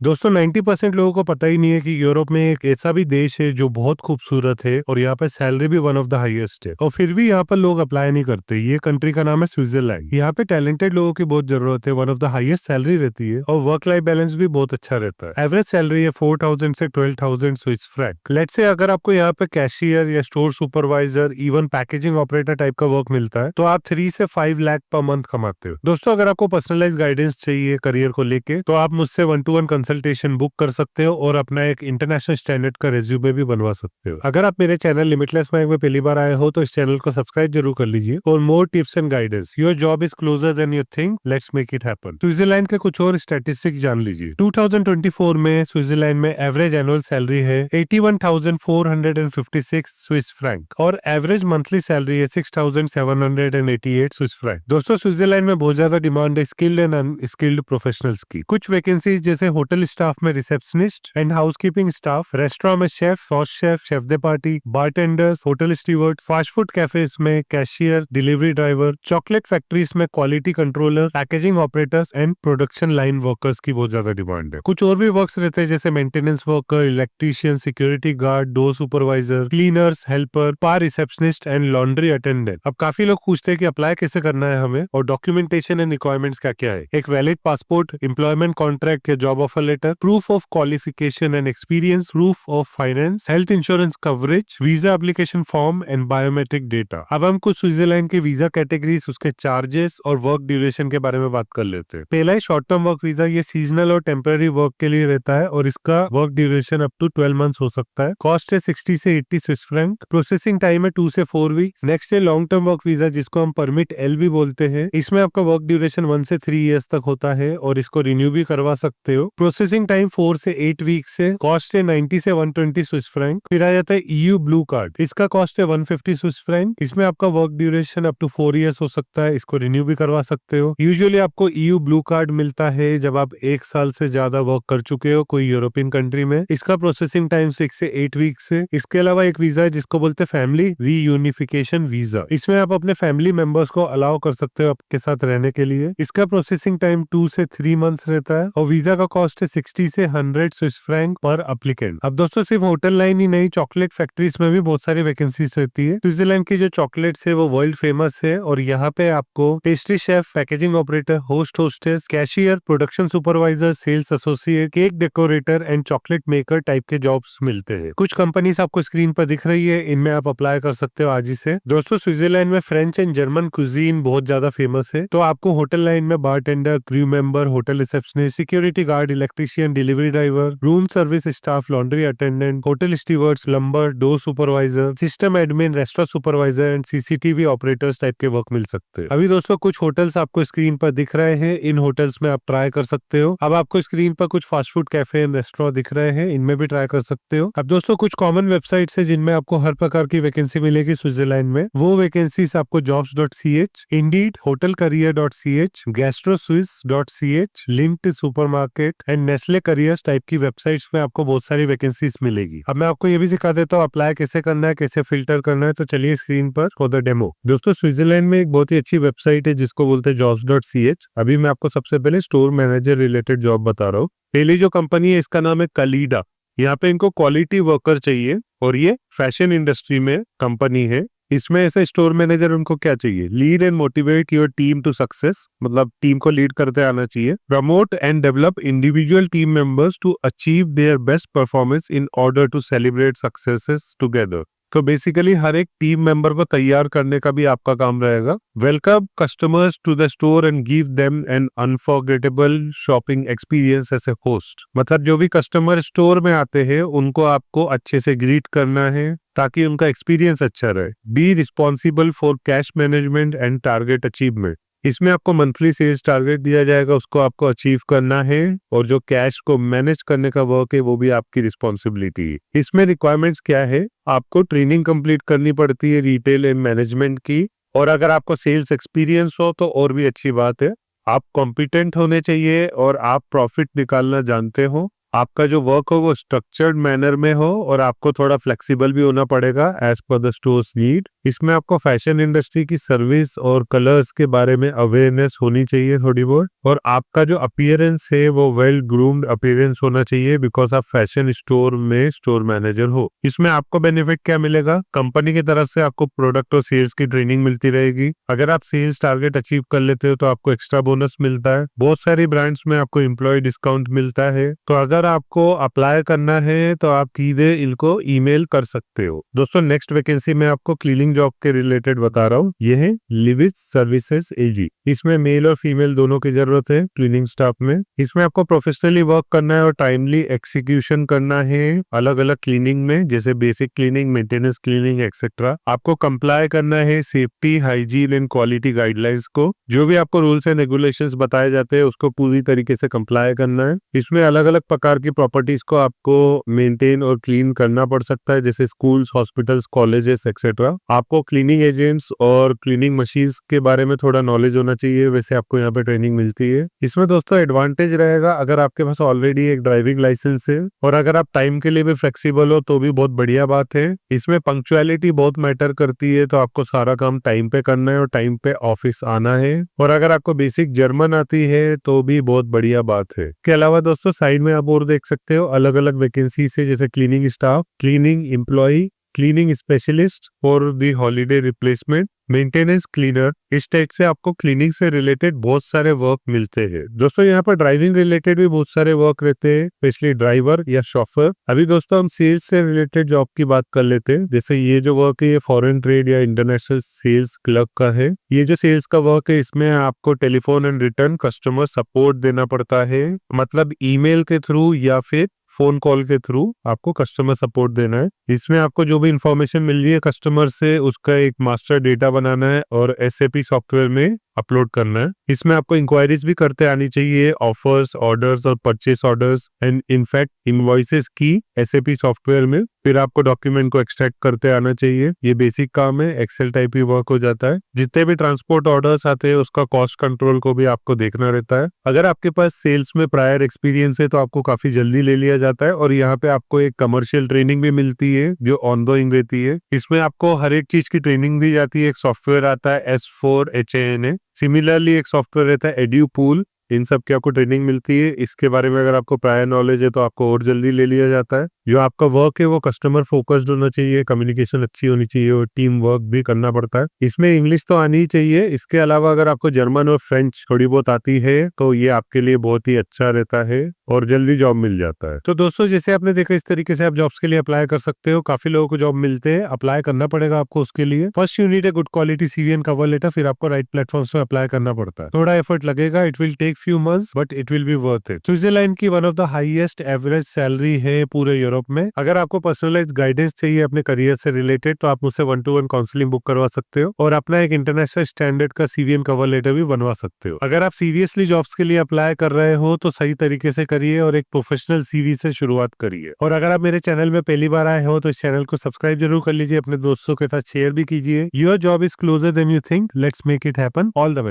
दोस्तों 90% लोगों को पता ही नहीं है कि यूरोप में एक ऐसा भी देश है जो बहुत खूबसूरत है और यहाँ पे सैलरी भी वन ऑफ द हाईएस्ट है और फिर भी यहाँ पर लोग अप्लाई नहीं करते। ये कंट्री का नाम है स्विट्जरलैंड। यहाँ पे टैलेंटेड लोगों की बहुत जरूरत है, one of the highest salary रहती है और वर्क लाइफ बैलेंस भी बहुत अच्छा रहता है। एवरेज सैलरी है 4,000 से 12,000 स्विस फ्रैंक। लेट्स से अगर आपको यहाँ पे कैशियर या store supervisor even packaging operator type का वर्क मिलता है तो आप 3 से 5 लाख पर मंथ कमाते हो। दोस्तों अगर आपको पर्सनलाइज गाइडेंस चाहिए करियर को लेके तो आप मुझसे 1-to-1 कंसल्टेशन बुक कर सकते हो और अपना एक इंटरनेशनल स्टैंडर्ड का रिज्यूमे भी बनवा सकते हो। अगर आप मेरे चैनल लिमिटलेस माइंड में पहली बार आए हो तो इस चैनल को सब्सक्राइब जरूर कर लीजिए और more tips and guidance. Your job is closer than you think, let's make it happen. Switzerland के कुछ और स्टैटिस्टिक्स जान लीजिए। 2024 में स्विट्जरलैंड में एवरेज एनुअल सैलरी है 81,456 स्विस फ्रैंक और एवरेज मंथली सैलरी है 6,788 स्विस फ्रैंक। दोस्तों स्विट्जरलैंड में बहुत ज्यादा डिमांड है स्किल्ड एंड अनस्किल्ड प्रोफेशनल्स की। कुछ वैकेंसीज जैसे होटल स्टाफ में receptionist and housekeeping staff, restaurant में chef, sauce chef, chef de partie, bartenders, hotel stewards, fast food cafes में cashier, delivery driver, chocolate factories में quality controller, packaging operators and production line workers की बहुत ज्यादा demand है। कुछ और भी वर्क्स रहते हैं जैसे maintenance worker, electrician, security guard, door supervisor, cleaners, helper, bar receptionist and laundry attendant. अब काफी लोग पूछते हैं कि अप्लाई कैसे करना है हमें और डॉक्यूमेंटेशन एंड रिक्वायरमेंट्स क्या क्या है। एक वैलिड पासपोर्ट, एम्प्लॉयमेंट कॉन्ट्रैक्ट या job offer letter, proof of qualification and experience, proof of finance, health insurance coverage, visa application form and biometric data. अब हम कुछ स्विट्जरलैंड के वीजा कैटेगरीज, उसके चार्जेस और वर्क ड्यूरेशन के बारे में बात कर लेते हैं। पहला है शॉर्ट टर्म वर्क वीजा। ये सीजनल और टेम्पररी वर्क के लिए रहता है और इसका work duration up to 12 months हो सकता है। कॉस्ट है 60 से 80 स्विस फ्रैंक। प्रोसेसिंग टाइम है 2 से 4 वीक्स। नेक्स्ट है लॉन्ग टर्म वर्क वीजा जिसको हम परमिट एल भी बोलते हैं। इसमें आपका वर्क ड्यूरेशन 1 से 3 ईयर्स तक होता है और इसको रिन्यू भी करवा सकते हो। प्रोसेसिंग टाइम 4 से 8 वीक्स है। कॉस्ट है 90 से 120 स्विस फ्रैंक। फिर आ जाता है ईयू ब्लू कार्ड। इसका कॉस्ट है 150 स्विस फ्रैंक। इसमें आपका work duration up to 4 years हो सकता है, इसको रिन्यू भी करवा सकते हो। यूजुअली आपको ईयू ब्लू कार्ड मिलता है जब आप 1 साल से ज्यादा वर्क कर चुके हो कोई यूरोपियन कंट्री में। इसका प्रोसेसिंग टाइम 6 से 8 वीक्स है। इसके अलावा एक वीजा है जिसको बोलते हैं फैमिली रीयूनिफिकेशन वीजा। इसमें आप अपने फैमिली मेंबर्स को अलाउ कर सकते हो आपके साथ रहने के लिए। इसका प्रोसेसिंग टाइम 2 से 3 मंथ्स रहता है और वीजा का कॉस्ट है 60 से 100 स्विस फ्रैंक पर एप्लीकेंट। अब दोस्तों सिर्फ होटल लाइन ही नहीं, चॉकलेट फैक्ट्रीज में भी बहुत सारी वैकेंसीज रहती है। स्विट्जरलैंड की जो चॉकलेट्स है वो वर्ल्ड फेमस है और यहाँ पे आपको pastry chef, packaging operator, host hostess, cashier, production supervisor, sales associate, cake decorator and chocolate maker type के जॉब्स मिलते हैं। कुछ कंपनीज आपको स्क्रीन पर दिख रही है, इनमें आप अप्लाई कर सकते हो आज ही से। दोस्तों स्विट्जरलैंड में फ्रेंच एंड जर्मन कुजीन बहुत ज्यादा फेमस है, तो आपको होटल लाइन में bartender, crew member, hotel receptionist, security guard, electrician, delivery driver, room service staff, laundry attendant, hotel stewards, plumber, door supervisor, system admin, restaurant supervisor and CCTV operators type के work मिल सकते हैं। अभी दोस्तों कुछ hotels आपको screen पर दिख रहे हैं, इन होटल्स में आप ट्राई कर सकते हो। अब आपको स्क्रीन पर कुछ fast food cafe and restaurant दिख रहे हैं, इनमें भी ट्राई कर सकते हो। अब दोस्तों कुछ कॉमन वेबसाइट्स है जिनमें आपको हर प्रकार की वैकेंसी मिलेगी स्विट्जरलैंड में। वो वैकेंसीज आपको jobs.ch, Indeed, hotelcareer.ch, gastroswiss.ch, linked supermarket and Nestle careers type की वेबसाइट्स में आपको बहुत सारी वैकेंसीज मिलेगी। अब मैं आपको ये भी सिखा देता हूँ अप्लाई कैसे करना है, कैसे फिल्टर करना है। तो चलिए स्क्रीन पर फॉर द डेमो। दोस्तों स्विट्जरलैंड में एक बहुत ही अच्छी वेबसाइट है जिसको बोलते हैं jobs.ch। अभी मैं आपको सबसे पहले स्टोर मैनेजर रिलेटेड जॉब बता रहा हूँ। पहली जो कंपनी है इसका नाम है कलीडा। यहाँ पे इनको क्वालिटी वर्कर चाहिए और ये फैशन इंडस्ट्री में कंपनी है। इसमें ऐसा स्टोर मैनेजर उनको क्या चाहिए, lead and motivate your team to success, मतलब टीम को लीड करते आना चाहिए। Promote and develop individual team members to achieve their best performance in order to celebrate successes together. तो बेसिकली हर एक टीम मेंबर को तैयार करने का भी आपका काम रहेगा। Welcome customers to the store and give them an unforgettable shopping experience as a host. मतलब जो भी कस्टमर स्टोर में आते हैं उनको आपको अच्छे से ग्रीट करना है ताकि उनका एक्सपीरियंस अच्छा रहे। Be responsible for cash management and target achievement. इसमें आपको मंथली सेल्स टारगेट दिया जाएगा, उसको आपको अचीव करना है और जो कैश को मैनेज करने का वर्क है वो भी आपकी रिस्पॉन्सिबिलिटी है। इसमें रिक्वायरमेंट्स क्या है, आपको ट्रेनिंग कंप्लीट करनी पड़ती है रिटेल एंड मैनेजमेंट की, और अगर आपको सेल्स एक्सपीरियंस हो तो और भी अच्छी बात है। आप कॉम्पिटेंट होने चाहिए और आप प्रॉफिट निकालना जानते हो। आपका जो वर्क हो वो स्ट्रक्चर्ड मैनर में हो और आपको थोड़ा फ्लेक्सिबल भी होना पड़ेगा as per the stores need. इसमें आपको फैशन इंडस्ट्री की सर्विस और कलर्स के बारे में अवेयरनेस होनी चाहिए थोड़ी बहुत, और आपका जो अपीयरेंस है वो वेल ग्रूम्ड अपीयरेंस होना चाहिए बिकॉज आप फैशन स्टोर में स्टोर मैनेजर हो। इसमें आपको बेनिफिट क्या मिलेगा, कंपनी की तरफ से आपको प्रोडक्ट और सेल्स की ट्रेनिंग मिलती रहेगी। अगर आप सेल्स टारगेट अचीव कर लेते हो तो आपको एक्स्ट्रा बोनस मिलता है। बहुत सारी ब्रांड्स में आपको एम्प्लॉय डिस्काउंट मिलता है। तो अगर आपको अप्लाई करना है तो आप सीधे इनको ईमेल कर सकते हो। दोस्तों नेक्स्ट वैकेंसी में आपको क्लीनिंग जॉब के रिलेटेड बता रहा हूँ। ये है लिविज सर्विसेज एजी। इसमें मेल और फीमेल दोनों की जरूरत है क्लीनिंग स्टाफ में। इसमें आपको प्रोफेशनली वर्क करना है और टाइमली एक्सिक्यूशन करना है अलग अलग क्लीनिंग में, जैसे basic cleaning, maintenance cleaning etcetera. आपको कंप्लाई करना है safety, hygiene and quality guidelines को। जो भी आपको रूल्स एंड रेगुलेशंस बताए जाते हैं उसको पूरी तरीके से कंप्लाई करना है। इसमें अलग अलग प्रकार की प्रॉपर्टीज को आपको मेंटेन और क्लीन करना पड़ सकता है, जैसे स्कूल्स, हॉस्पिटल्स, कॉलेजेस एक्सेट्रा। आपको क्लीनिंग एजेंट्स और क्लीनिंग मशीन्स के बारे में थोड़ा नॉलेज होना चाहिए, वैसे आपको यहाँ पे ट्रेनिंग मिलती है। इसमें दोस्तों एडवांटेज रहेगा अगर आपके पास ऑलरेडी एक ड्राइविंग लाइसेंस है, और अगर आप टाइम के लिए भी फ्लेक्सिबल हो तो भी बहुत बढ़िया बात है। इसमें पंक्चुअलिटी बहुत मैटर करती है, तो आपको सारा काम टाइम पे करना है और टाइम पे ऑफिस आना है। और अगर आपको बेसिक जर्मन आती है तो भी बहुत बढ़िया बात है। इसके अलावा दोस्तों साइड में आप और देख सकते हो अलग अलग वैकेंसी है, जैसे cleaning staff, cleaning employ, cleaning specialist और the holiday replacement, maintenance cleaner. इस टाइप से आपको क्लीनिंग से रिलेटेड बहुत सारे वर्क मिलते हैं। दोस्तों यहाँ पर ड्राइविंग रिलेटेड भी बहुत सारे वर्क रहते हैं, स्पेशली ड्राइवर या शॉफर। अभी दोस्तों हम सेल्स से रिलेटेड जॉब की बात कर लेते हैं। जैसे ये जो वर्क है ये फॉरेन ट्रेड या इंटरनेशनल सेल्स क्लर्क का है। ये जो सेल्स का वर्क है इसमें आपको telephone and return customer support देना पड़ता है, मतलब ईमेल के थ्रू या फिर फोन कॉल के थ्रू आपको कस्टमर सपोर्ट देना है। इसमें आपको जो भी इंफॉर्मेशन मिल रही है कस्टमर से उसका एक मास्टर डेटा बनाना है और SAP सॉफ्टवेयर में अपलोड करना है। इसमें आपको इंक्वायरीज भी करते आनी चाहिए, ऑफर्स, ऑर्डर्स और purchase orders and in fact invoices की SAP सॉफ्टवेयर में। फिर आपको डॉक्यूमेंट को एक्सट्रैक्ट करते आना चाहिए। ये बेसिक काम है, एक्सेल टाइप ही वर्क हो जाता है। जितने भी ट्रांसपोर्ट ऑर्डर्स आते हैं उसका कॉस्ट कंट्रोल को भी आपको देखना रहता है। अगर आपके पास सेल्स में प्रायर एक्सपीरियंस है तो आपको काफी जल्दी ले लिया जाता है, और यहाँ पे आपको एक कमर्शियल ट्रेनिंग भी मिलती है जो ऑनगोइंग रहती है। इसमें आपको हर एक चीज की ट्रेनिंग दी जाती है। एक सॉफ्टवेयर आता है S4HANA, सिमिलरली एक सॉफ्टवेयर रहता है एड्यूपूल। इन सब की आपको ट्रेनिंग मिलती है। इसके बारे में अगर आपको प्रायर नॉलेज है तो आपको और जल्दी ले लिया जाता है। जो आपका वर्क है वो कस्टमर फोकस्ड होना चाहिए, कम्युनिकेशन अच्छी होनी चाहिए और टीम वर्क भी करना पड़ता है। इसमें इंग्लिश तो आनी ही चाहिए। इसके अलावा अगर आपको जर्मन और फ्रेंच थोड़ी बहुत आती है तो ये आपके लिए बहुत ही अच्छा रहता है और जल्दी जॉब मिल जाता है। तो दोस्तों जैसे आपने देखा इस तरीके से आप जॉब्स के लिए अप्लाई कर सकते हो। काफी लोगों को जॉब मिलते हैं, अप्लाई करना पड़ेगा आपको उसके लिए। First you need a good quality CV and cover letter, फिर आपको राइट प्लेटफॉर्म्स पे अप्लाई करना पड़ता है। थोड़ा एफर्ट लगेगा, it will take few months but it will be worth it। Switzerland की one of the highest average salary है पूरे यूरोप में। अगर आपको पर्सनलाइज्ड गाइडेंस चाहिए अपने करियर से रिलेटेड तो आप मुझसे 1-to-1 काउंसलिंग बुक करवा सकते हो और अपना एक इंटरनेशनल स्टैंडर्ड का CV एंड कवर लेटर भी बनवा सकते हो। अगर आप सीरियसली जॉब्स के लिए अप्लाई कर रहे हो तो सही तरीके से करिए और एक प्रोफेशनल CV से शुरुआत करिए। और अगर आप मेरे चैनल में पहली बार आए हो तो इस चैनल को सब्सक्राइब जरूर कर लीजिए, अपने दोस्तों के साथ शेयर भी कीजिए। Your job is closer than you think, let's make it happen. All the best.